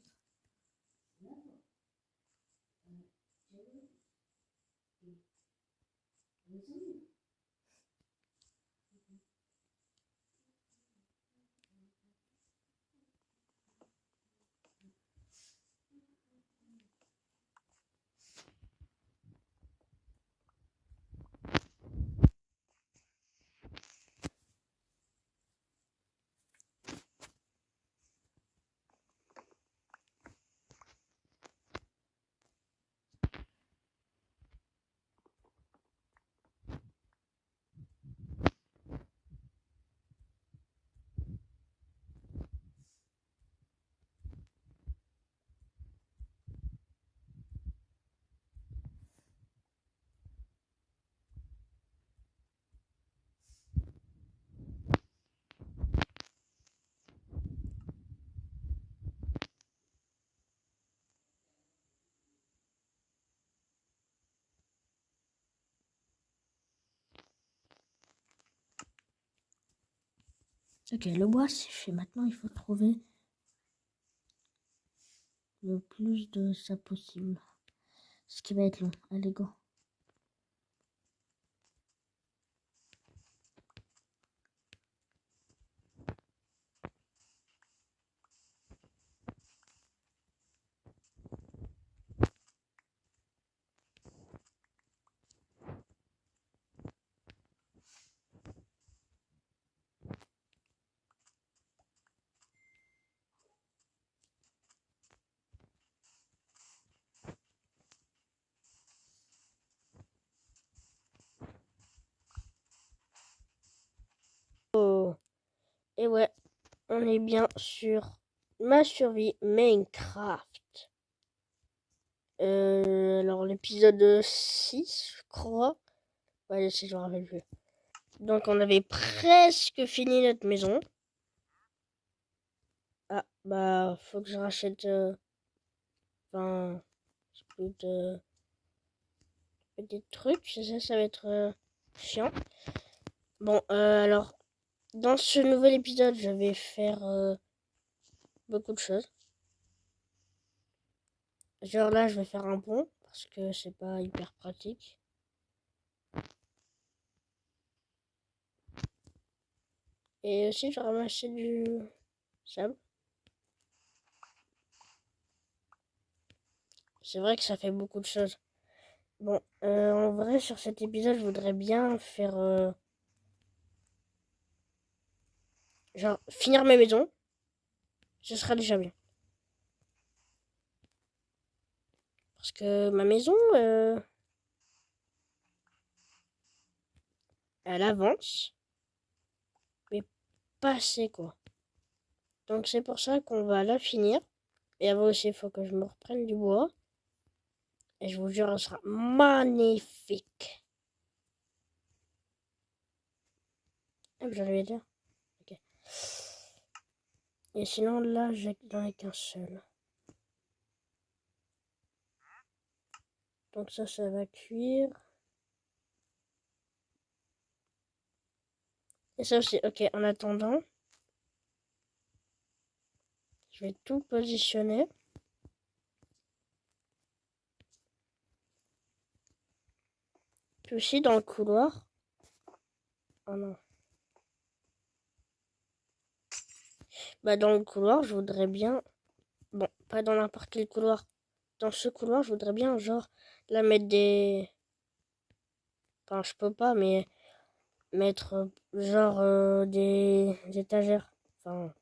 Ok, le bois c'est fait. Maintenant, il faut trouver le plus de ça possible. Ce qui va être long. Allez, go. Oh, et ouais, on est bien sur ma survie Minecraft. Alors l'épisode 6, je crois. Ouais, si je me rappelle plus. Donc on avait presque fini notre maison. Ah, bah, faut que je rachète... Enfin, des trucs. Ça va être chiant. Bon, alors, dans ce nouvel épisode, je vais faire beaucoup de choses. Genre là, je vais faire un pont, parce que c'est pas hyper pratique. Et aussi, je vais ramasser du sable. C'est vrai que ça fait beaucoup de choses. Bon, en vrai, sur cet épisode, je voudrais bien faire... genre, finir ma maison. Ce sera déjà bien. Parce que ma maison, elle avance. Mais pas assez, quoi. Donc c'est pour ça qu'on va la finir. Et avant aussi, il faut que je me reprenne du bois. Et je vous jure, elle sera magnifique. Ah, j'allais dire. Ok. Et sinon, là, j'en ai qu'un seul. Donc ça va cuire. Et ça aussi, ok, en attendant, je vais tout positionner. Puis aussi dans le couloir. Oh non. Bah dans le couloir, je voudrais bien... Bon, pas dans n'importe quel couloir. Dans ce couloir, je voudrais bien, genre, la mettre des... Enfin, je peux pas, mais mettre, genre, des étagères. Enfin,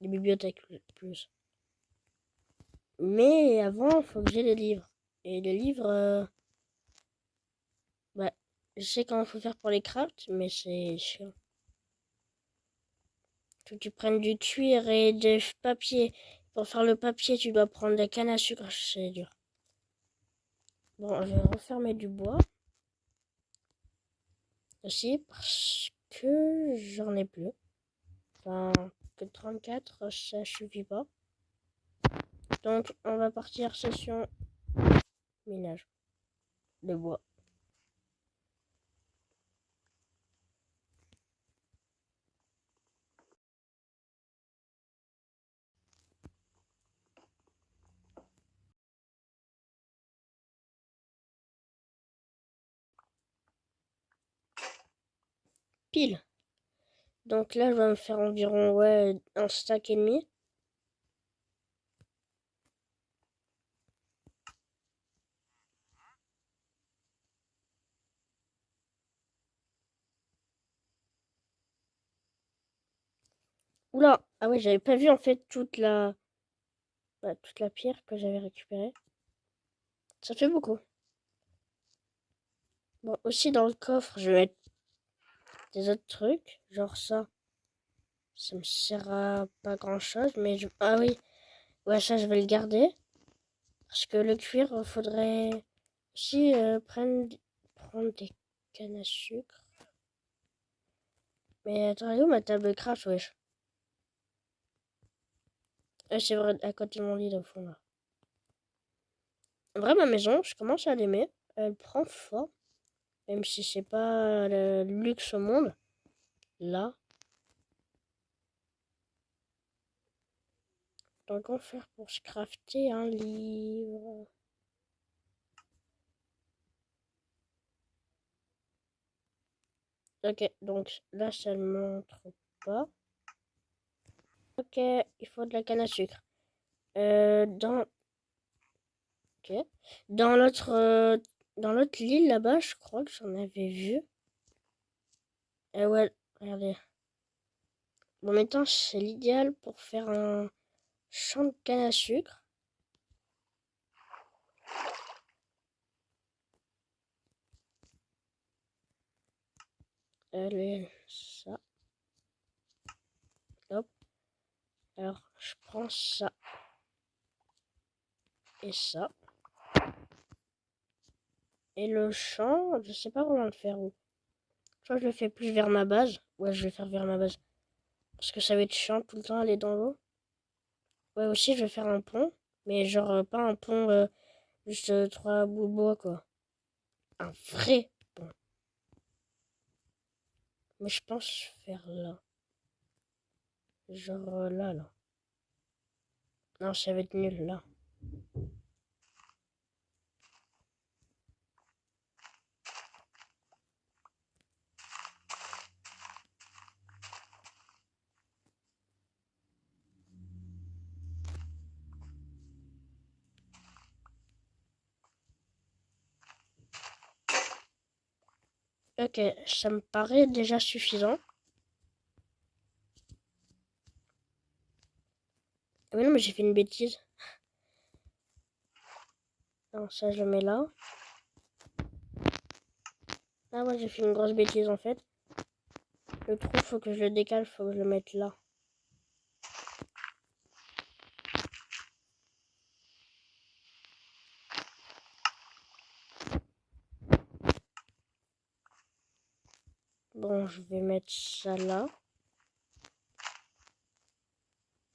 des bibliothèques plus. Mais avant, il faut que j'ai les livres. Et les livres, bah, je sais comment il faut faire pour les crafts, mais c'est chiant. Faut que tu prennes du cuir et du papier. Pour faire le papier, tu dois prendre la canne à sucre. C'est dur. Bon, je vais refermer du bois. Aussi, parce que j'en ai plus. Enfin, que 34, ça suffit pas. Donc, on va partir session ménage de bois. Pile. Donc là, je vais me faire environ, ouais, un stack et demi. Oula, ah ouais, j'avais pas vu en fait toute la pierre que j'avais récupérée. Ça fait beaucoup. Bon, aussi dans le coffre, je vais mettre des autres trucs, genre ça. Ça me sert à pas grand chose, mais ah oui, ouais, ça je vais le garder. Parce que le cuir, faudrait aussi prendre des cannes à sucre. Mais attends, elle est où ma table de craft, wesh? C'est vrai, à côté de mon lit, au fond, là. En vrai, ma maison, je commence à l'aimer. Elle prend forme. Même si c'est pas le luxe au monde. Là. Donc, comment faire pour se crafter un livre? Ok, donc là, ça ne montre pas. Ok, il faut de la canne à sucre. Dans... Ok. Dans l'autre île là-bas, je crois que j'en avais vu. Ouais, regardez. Bon, maintenant, c'est l'idéal pour faire un champ de canne à sucre. Allez, ça. Hop. Alors, je prends ça. Et ça. Et le champ, je sais pas comment le faire où. Soit je le fais plus vers ma base. Ouais, je vais faire vers ma base. Parce que ça va être chiant tout le temps aller dans l'eau. Ouais, aussi, je vais faire un pont. Mais genre, pas un pont, juste 3 bouts de bois, quoi. Un vrai pont. Mais je pense faire là. Genre là, là. Non, ça va être nul, là. Ok, ça me paraît déjà suffisant. Ah mais non, mais j'ai fait une bêtise. Non, ça, je le mets là. Ah ouais, j'ai fait une grosse bêtise, en fait. Le trou, faut que je le décale, faut que je le mette là. Bon, je vais mettre ça là.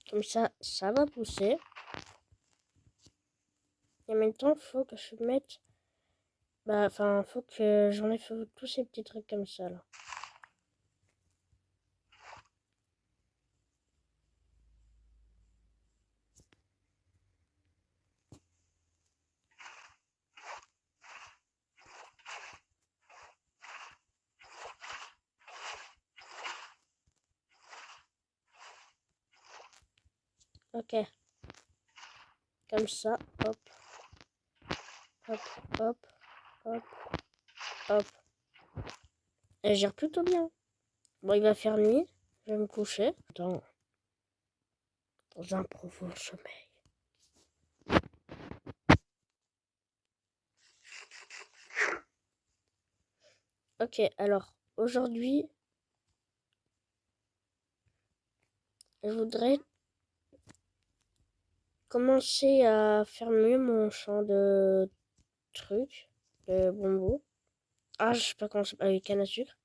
Comme ça va pousser. Et en même temps, faut que je mette... Bah, enfin, faut que j'enlève tous ces petits trucs comme ça, là. Ok. Comme ça, hop. Hop, hop, hop, hop. Elle gère plutôt bien. Bon, il va faire nuit. Je vais me coucher. Dans un profond sommeil. Ok, alors, aujourd'hui, je voudrais commencer à faire mieux mon champ de trucs, de bonbons. Ah, je sais pas comment ça s'appelle, avec canne à sucre.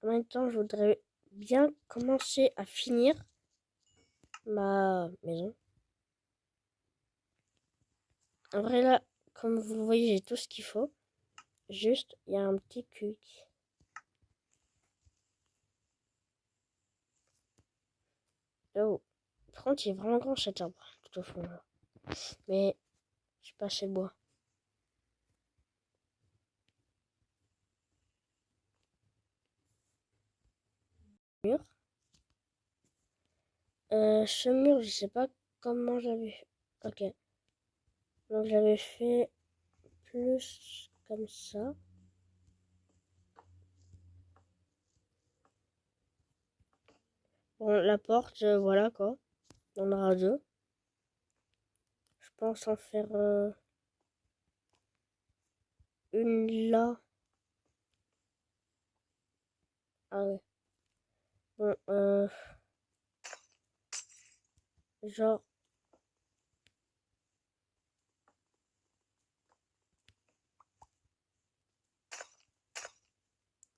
En même temps, je voudrais bien commencer à finir ma maison. En vrai, là, comme vous le voyez, j'ai tout ce qu'il faut. Juste, il y a un petit cuc. Oh, par contre, il est vraiment grand cet arbre, tout au fond là. Mais, j'ai pas assez de bois. Mur. Ce mur, je sais pas comment j'avais fait. Ok. Donc, j'avais fait plus comme ça. Bon, la porte, voilà quoi. On en aura deux. Je pense en faire une là. Ah ouais. Bon, genre,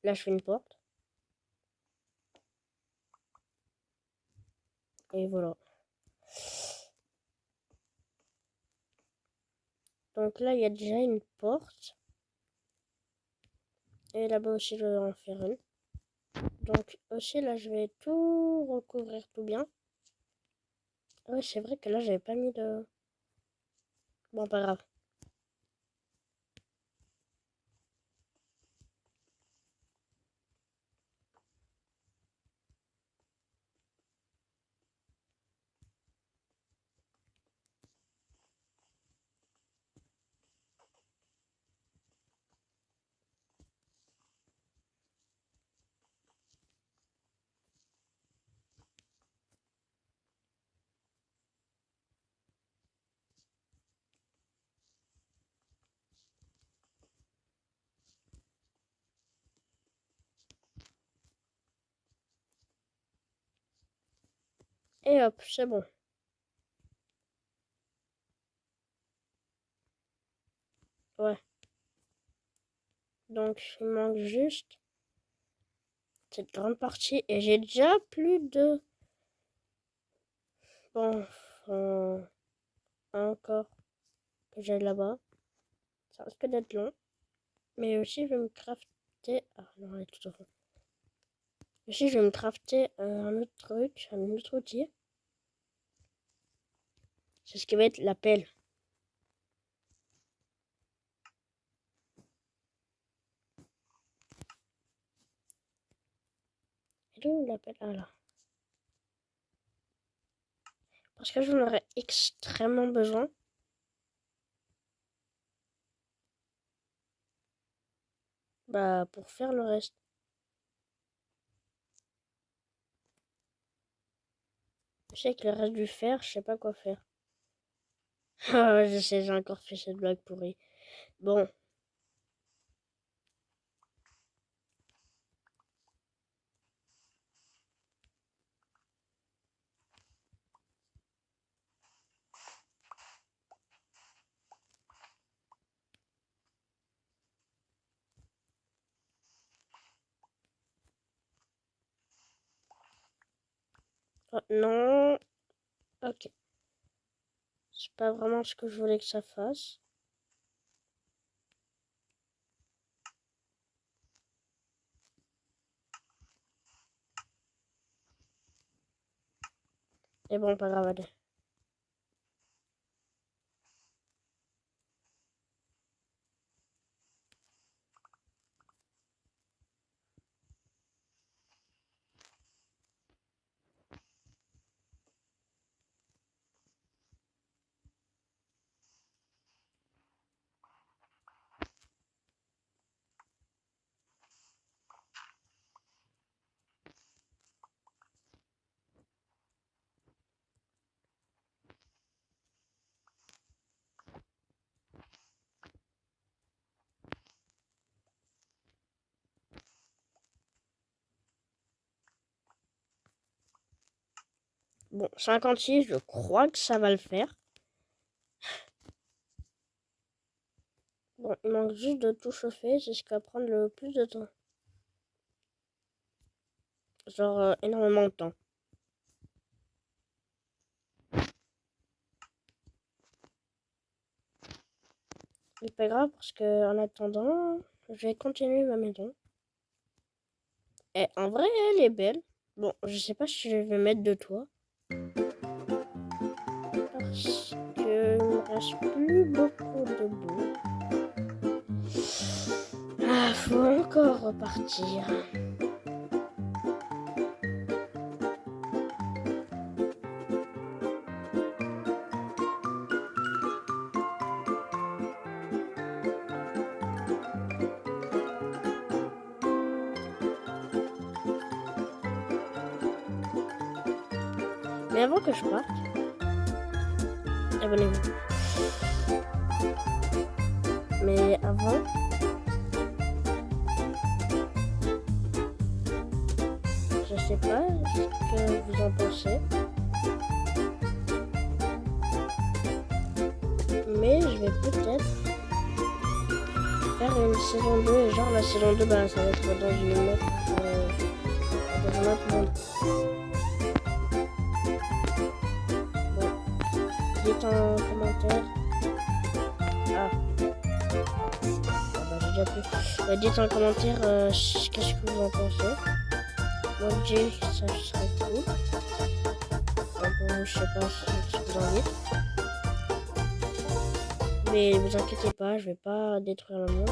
là, je fais une porte. Et voilà. Donc là, il y a déjà une porte. Et là-bas aussi, je vais en faire une. Donc aussi, là, je vais tout recouvrir tout bien. Ouais, c'est vrai que là, j'avais pas mis de... Bon, pas grave. Et hop, c'est bon. Ouais. Donc, il manque juste cette grande partie. Et j'ai déjà plus de... Bon, encore que j'ai là-bas. Ça risque d'être long. Mais aussi, je vais me crafter... Ah, non, elle est tout au fond. Aussi, je vais me crafter un autre truc, un autre outil. C'est ce qui va être la pelle. Et où la pelle? Ah là. Parce que j'en aurais extrêmement besoin. Bah, pour faire le reste. Je sais que le reste du fer, je sais pas quoi faire. Ah, je sais, j'ai encore fait cette blague pourrie. Bon. Oh, non. Ok. C'est pas vraiment ce que je voulais que ça fasse. Et bon, pas grave, allez. Bon, 56, je crois que ça va le faire. Bon, il manque juste de tout chauffer, c'est ce qui va prendre le plus de temps. Genre, énormément de temps. C'est pas grave parce que en attendant, je vais continuer ma maison. Et en vrai, elle est belle. Bon, je sais pas si je vais mettre de toit. Parce que il me reste plus beaucoup de boue. Ah, faut encore repartir. Mais avant que je parte, abonnez-vous. Mais avant, je sais pas ce que vous en pensez. Mais je vais peut-être faire une saison 2. Et genre la saison 2, bah, ça va être dans une autre, dans un autre monde. Bon, dites en commentaire. Ah. Bah, j'ai déjà pu. Dites en commentaire qu'est-ce que vous en pensez. Moi, je dis que ça serait cool. Bon, je sais pas si vous en dites. Mais vous inquiétez pas, je vais pas détruire le monde.